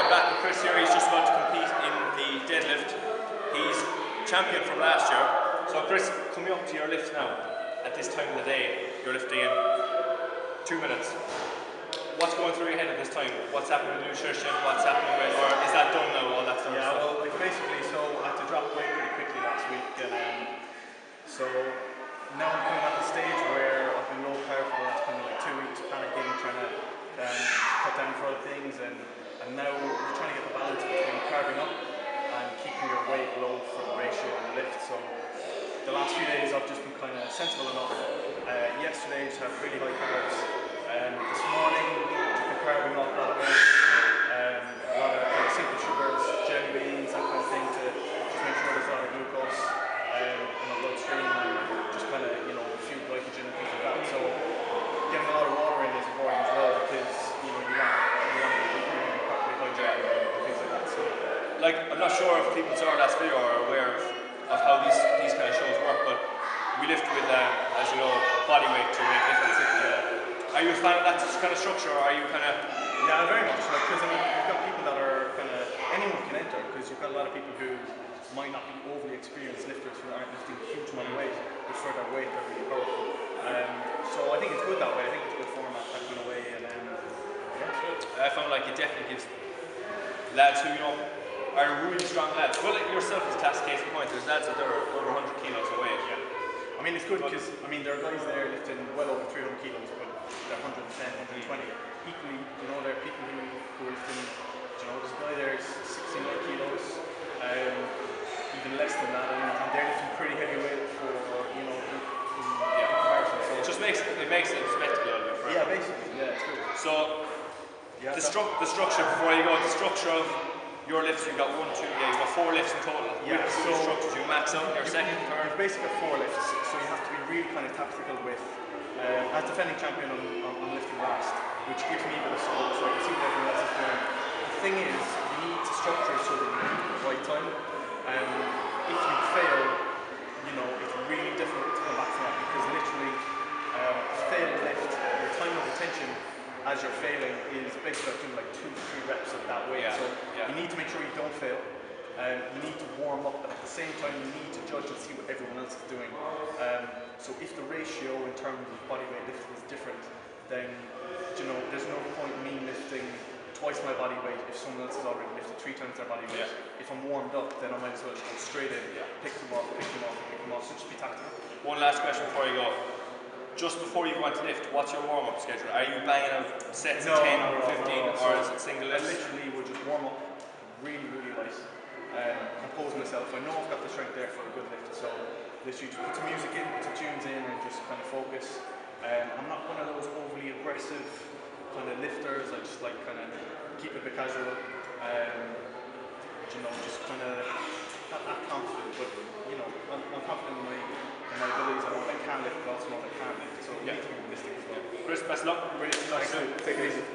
We're back with Chris here. He's just about to compete in the deadlift. He's champion from last year. So Chris, coming up to your lift now, at this time of the day, you're lifting in 2 minutes. What's going through your head at this time? What's happening with nutrition? What's happening with, or is that done now, all that sort of stuff? Well, like basically, so I had to drop weight pretty quickly last week, and so now I'm kind of at the stage where I've been low carb for the last kind of like 2 weeks, panicking, trying to cut down for other things, and now we're trying to get the balance between carbing up and keeping your weight low for the ratio and the lift. So the last few days I've just been kind of sensible enough. Yesterday I just had really high carbs. This morning just been carbing up a lot of weight, a lot of kind of simple sugars, jelly beans, that kind of thing, to just make sure there's a lot of glucose in my bloodstream, and just kind of, you know, a few glycogen and things like that. So getting a lot of water in is important as well, because you know you want to be properly hydrated and things like that. So like, I'm not sure if people saw our last video or are aware of how these kind of shows work, but we lift with, as you know, body weight to weight lifting. Are you a fan of that kind of structure, or are you kind of... Yeah, very much. Like, because I mean, you've got people that are kind of, anyone can enter, because you've got a lot of people who might not be overly experienced lifters who aren't lifting a huge amount of weight, but for their weight they're really powerful. So I think it's good that way. I think it's a good format that kind of way, and yeah. I found like it definitely gives lads who, you know, are really strong lads. Well, like yourself is classic case in point. There's lads that are over 100 kilos of weight. Yeah. I mean, it's good because, I mean, there are guys there lifting well over 300 kilos, but they're 110, 120. Equally, you know, there are people who are lifting, you know, this guy there is 69 kilos, even less than that, and they're lifting pretty heavy weight for, you know, in comparison. So it just makes it a spectacle of it. Yeah, basically, yeah, it's good. So, yeah, the structure, before you go, the structure of your lifts, you've got 4 lifts in total. Yeah, so structures, you max out your second, third. You've basically got 4 lifts, so you have to be really kind of tactical with, as defending champion on lifting last, which gives me a bit of scope, so I can see what everyone else is doing. The thing is, you need to structure so that you do it at the right time. If you fail, you know, it's really difficult to come back from that, because literally, fail lift, your time of attention as you're failing is basically doing like 2 to 3 reps of that weight. So you need to make sure you don't fail. You need to warm up, but at the same time you need to judge and see what everyone else is doing. So if the ratio in terms of body weight lifting is different, then, you know, there's no point in me lifting twice my body weight if someone else has already lifted 3 times their body weight. If I'm warmed up, then I might as well just go straight in, pick them off, pick them off, pick them off. So just be tactical. One last question before you go. Just before you go on to lift, what's your warm-up schedule? Are you banging out sets of 10 or 15, or is it single lifts? Literally, we'll just warm up really, really light. Compose myself. I know I've got the strength there for a good lift, so literally just put some music in, put some tunes in, and just kind of focus. I'm not one of those overly aggressive kind of lifters. I just like kind of keep it a bit casual. You know, just kind of not that confident, but you know, I'm confident in my abilities. I know I can lift, but also know I can't lift. So you need to be realistic as well. Chris, best luck. Brilliant. Thanks. Take it easy.